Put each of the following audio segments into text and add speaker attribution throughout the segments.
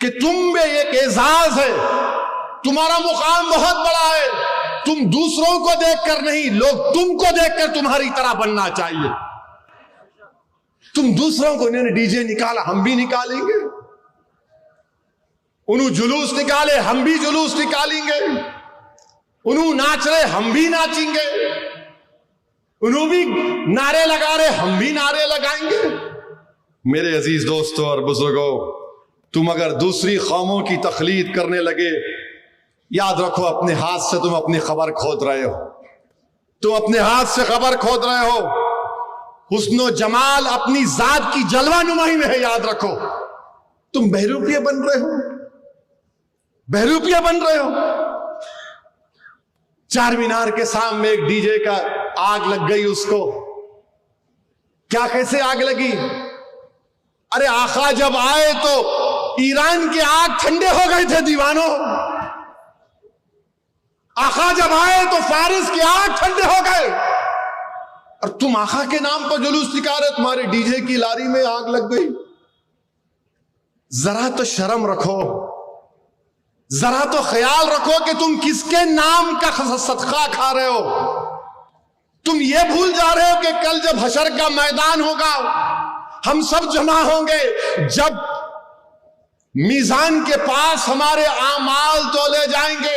Speaker 1: کہ تم میں ایک اعزاز ہے, تمہارا مقام بہت بڑا ہے. تم دوسروں کو دیکھ کر نہیں, لوگ تم کو دیکھ کر تمہاری طرح بننا چاہیے. تم دوسروں کو, انہوں نے ڈی جے نکالا, ہم بھی نکالیں گے. انہوں جلوس نکالے, ہم بھی جلوس نکالیں گے. انہوں ناچ رہے, ہم بھی ناچیں گے. انہوں بھی نعرے لگا رہے, ہم بھی نعرے لگائیں گے. میرے عزیز دوستوں اور بزرگوں, تم اگر دوسری قوموں کی تقلید کرنے لگے, یاد رکھو اپنے ہاتھ سے تم اپنی خبر کھود رہے ہو. تم اپنے ہاتھ سے خبر کھود رہے ہو. حسن و جمال اپنی ذات کی جلوہ نمائی میں ہے, یاد رکھو. تم بہروپیے بن رہے ہو, بہروپیے بن رہے ہو. چار مینار کے سامنے ایک ڈی جے کا آگ لگ گئی اس کو. کیا کیسے آگ لگی؟ ارے آقا جب آئے تو ایران کے آگ ٹھنڈے ہو گئے تھے دیوانوں. آقا جب آئے تو فارس کے آگ ٹھنڈے ہو گئے, اور تم آقا کے نام پر جلوس نکال رہے, تمہارے ڈی جے کی لاری میں آگ لگ گئی. ذرا تو شرم رکھو, ذرا تو خیال رکھو کہ تم کس کے نام کا صدقہ کھا رہے ہو. تم یہ بھول جا رہے ہو کہ کل جب حشر کا میدان ہوگا, ہم سب جمع ہوں گے. جب میزان کے پاس ہمارے اعمال تولے جائیں گے,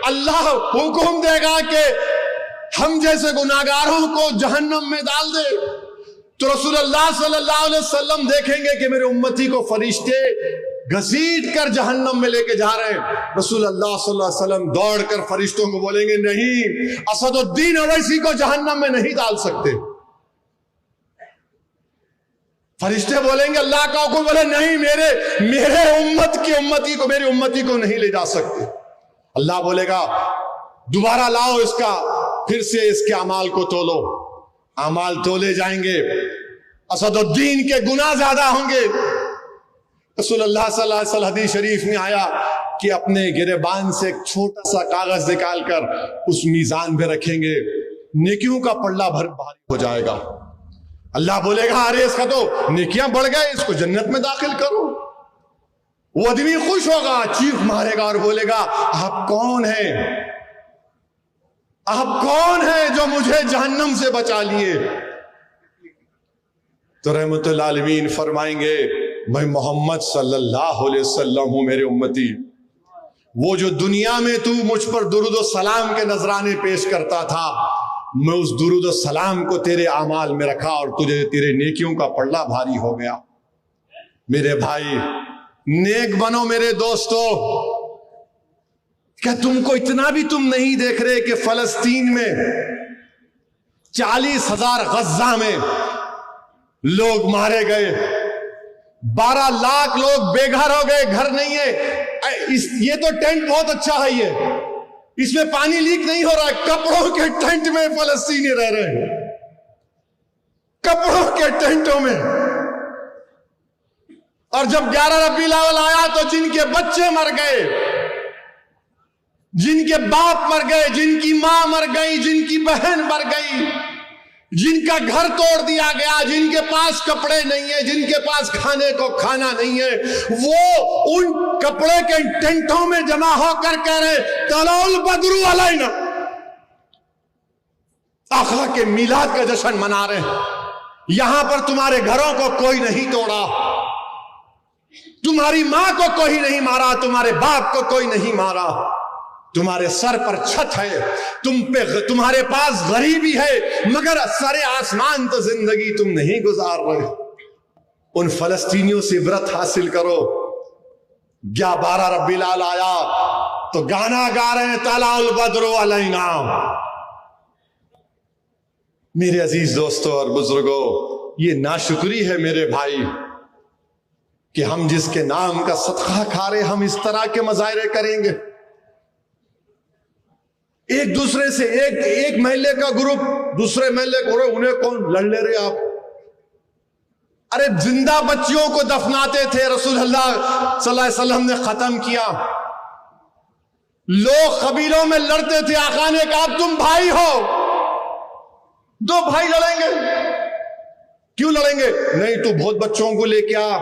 Speaker 1: اللہ حکم دے گا کہ ہم جیسے گناہگاروں کو جہنم میں ڈال دے. تو رسول اللہ صلی اللہ علیہ وسلم دیکھیں گے کہ میرے امتی کو فرشتے گھسیٹ کر جہنم میں لے کے جا رہے ہیں. رسول اللہ صلی اللہ علیہ وسلم دوڑ کر فرشتوں کو بولیں گے, نہیں, اسد الدین اویسی کو جہنم میں نہیں ڈال سکتے. فرشتے بولیں گے, اللہ کا حکم, بولے نہیں, میرے امتی کو, میری امتی کو نہیں لے جا سکتے. اللہ بولے گا دوبارہ لاؤ اس کا, پھر سے اس کے اعمال کو تولو. اعمال تولے جائیں گے, اسد الدین کے گناہ زیادہ ہوں گے. رسول اللہ صلی اللہ علیہ وسلم حدیث شریف میں آیا کہ اپنے گریبان سے ایک چھوٹا سا کاغذ نکال کر اس میزان پہ رکھیں گے, نیکیوں کا پلڑا بھاری ہو جائے گا. اللہ بولے گا ارے اس کا تو نیکیاں بڑھ گئے, اس کو جنت میں داخل کرو. وہ آدمی خوش ہوگا, چیخ مارے گا اور بولے گا, آپ کون ہیں, آپ کون ہیں جو مجھے جہنم سے بچا لیے. تو رحمت العالمین فرمائیں گے, میں محمد صلی اللہ علیہ وسلم ہوں, میرے امتی. وہ جو دنیا میں تو مجھ پر درود و سلام کے نذرانے پیش کرتا تھا, میں اس درود و سلام کو تیرے اعمال میں رکھا اور تجھے تیرے نیکیوں کا پلڑا بھاری ہو گیا. میرے بھائی نیک بنو, میرے دوستو. کیا تم کو اتنا بھی تم نہیں دیکھ رہے کہ فلسطین میں 40,000 غزہ میں لوگ مارے گئے, 12 لاکھ لوگ بے گھر ہو گئے, گھر نہیں ہے. یہ تو ٹینٹ بہت اچھا ہے, اس میں پانی لیک نہیں ہو رہا ہے. کپڑوں کے ٹینٹ میں فلسطینی رہ رہے ہیں, کپڑوں کے ٹینٹوں میں. اور جب 11 ربیع الاول آیا تو جن کے بچے مر گئے, جن کے باپ مر گئے, جن کی ماں مر گئی, جن کی بہن مر گئی, جن کا گھر توڑ دیا گیا, جن کے پاس کپڑے نہیں ہیں, جن کے پاس کھانے کو کھانا نہیں ہے, وہ ان کپڑے کے ٹینٹوں میں جمع ہو کر کہہ رہے طلع البدر علینا. آقا کے میلاد کا جشن منا رہے ہیں. یہاں پر تمہارے گھروں کو کوئی نہیں توڑا, تمہاری ماں کو کوئی نہیں مارا, تمہارے باپ کو کوئی نہیں مارا. تمہارے سر پر چھت ہے, تمہارے پاس غریبی ہے, مگر سر آسمان تو زندگی تم نہیں گزار رہے. ان فلسطینیوں سے عبرت حاصل کرو. 12 ربیع الاول آیا تو گانا گا رہے ہیں طلع البدر علینا. میرے عزیز دوستوں اور بزرگوں, یہ ناشکری ہے میرے بھائی کہ ہم جس کے نام کا صدقہ کھا رہے, ہم اس طرح کے مظاہرے کریں گے. ایک دوسرے سے ایک محلے کا گروپ دوسرے محلے کو, انہیں کون لڑ لے رہے آپ. ارے زندہ بچیوں کو دفناتے تھے, رسول اللہ صلی اللہ علیہ وسلم نے ختم کیا. لوگ قبیلوں میں لڑتے تھے, آقا نے کہا تم بھائی ہو, 2 بھائی لڑیں گے, کیوں لڑیں گے؟ نہیں, تو بہت بچوں کو لے کے آ,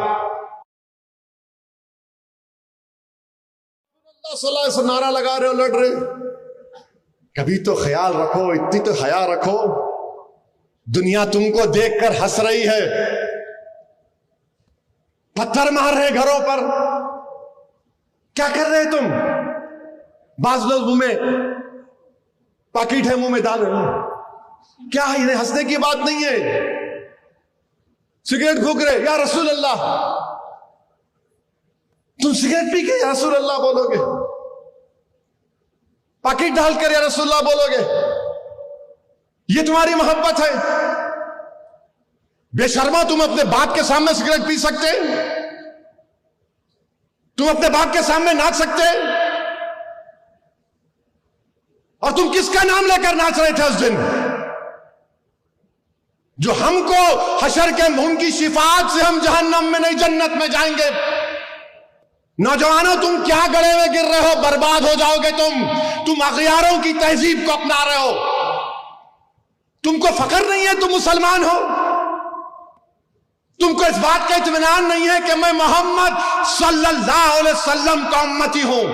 Speaker 1: اللہ سے نعرہ لگا رہے ہو، لڑ رہے، کبھی تو خیال رکھو، اتنی تو حیا رکھو. دنیا تم کو دیکھ کر ہنس رہی ہے، پتھر مار رہے گھروں پر. کیا کر رہے تم؟ بعض لوگ منہ میں پاکٹ ہے، منہ میں ڈال رہے ہیں. کیا انہیں ہنسنے کی بات نہیں ہے. سگریٹ پھونک رہے، یا رسول اللہ. تم سگریٹ پی کے یا رسول اللہ بولو گے؟ پاکٹ ڈال کر یا رسول اللہ بولو گے؟ یہ تمہاری محبت ہے؟ بے شرما، تم اپنے باپ کے سامنے سگریٹ پی سکتے؟ تم اپنے باپ کے سامنے ناچ سکتے؟ اور تم کس کا نام لے کر ناچ رہے تھے اس دن، جو ہم کو حشر کے ان کی شفاعت سے ہم جہنم میں نہیں جنت میں جائیں گے؟ نوجوانوں، تم کیا گڑے میں گر رہے ہو؟ برباد ہو جاؤ گے تم اغیاروں کی تہذیب کو اپنا رہے ہو. تم کو فخر نہیں ہے تم مسلمان ہو؟ تم کو اس بات کا اطمینان نہیں ہے کہ میں محمد صلی اللہ علیہ وسلم کا امتی ہوں؟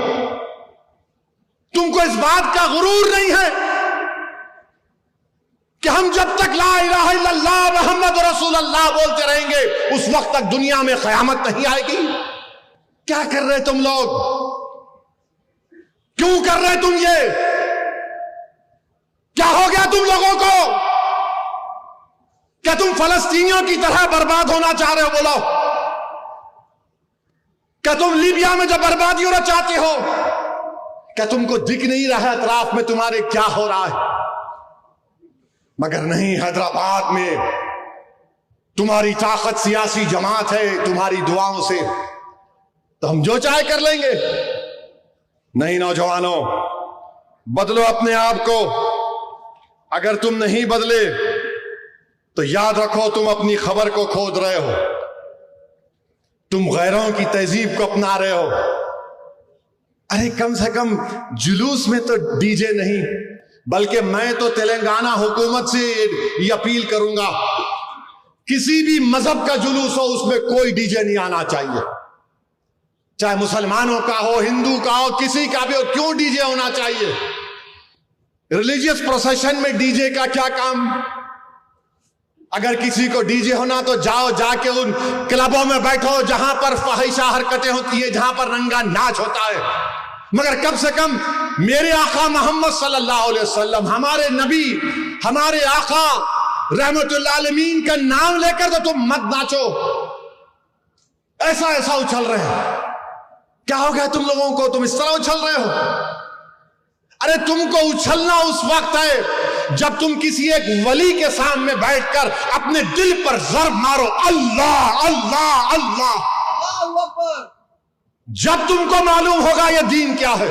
Speaker 1: تم کو اس بات کا غرور نہیں ہے کہ ہم جب تک لا الہ الا اللہ محمد رسول اللہ بولتے رہیں گے اس وقت تک دنیا میں قیامت نہیں آئے گی؟ کیا کر رہے تم لوگ؟ کیوں کر رہے تم یہ؟ کیا ہو گیا تم لوگوں کو؟ کیا تم فلسطینیوں کی طرح برباد ہونا چاہ رہے ہو؟ بولو. کیا تم لیبیا میں جو بربادی ہونا چاہتے ہو؟ کیا تم کو دکھ نہیں رہا اطراف میں تمہارے کیا ہو رہا ہے؟ مگر نہیں، حیدرآباد میں تمہاری طاقت سیاسی جماعت ہے، تمہاری دعاؤں سے تو ہم جو چاہے کر لیں گے. نہیں نوجوانوں، بدلو اپنے آپ کو. اگر تم نہیں بدلے تو یاد رکھو تم اپنی خبر کو کھود رہے ہو، تم غیروں کی تہذیب کو اپنا رہے ہو. ارے کم سے کم جلوس میں تو ڈی جے نہیں، بلکہ میں تو تلنگانہ حکومت سے یہ اپیل کروں گا، کسی بھی مذہب کا جلوس ہو اس میں کوئی ڈی جے نہیں آنا چاہیے، چاہے مسلمانوں کا ہو، ہندو کا ہو، کسی کا بھی ہو. کیوں ڈی جے ہونا چاہیے؟ ریلیجیس پروسیشن میں ڈی جے کا کیا کام؟ اگر کسی کو ڈی جے ہونا تو جا کے ان کلبوں میں بیٹھو جہاں پر فحشہ حرکتیں ہوتی ہیں، جہاں پر رنگا ناچ ہوتا ہے. مگر کم سے کم میرے آقا محمد صلی اللہ علیہ وسلم، ہمارے نبی، ہمارے آقا رحمت اللہ عالمین کا نام لے کر تو تم مت ناچو. ایسا اچھل رہے ہیں. کیا ہو گیا تم لوگوں کو؟ تم اس طرح اچھل رہے ہو. ارے تم کو اچھلنا اس وقت ہے جب تم کسی ایک ولی کے سامنے بیٹھ کر اپنے دل پر ضرب مارو، اللہ اللہ اللہ. جب تم کو معلوم ہوگا یہ دین کیا ہے.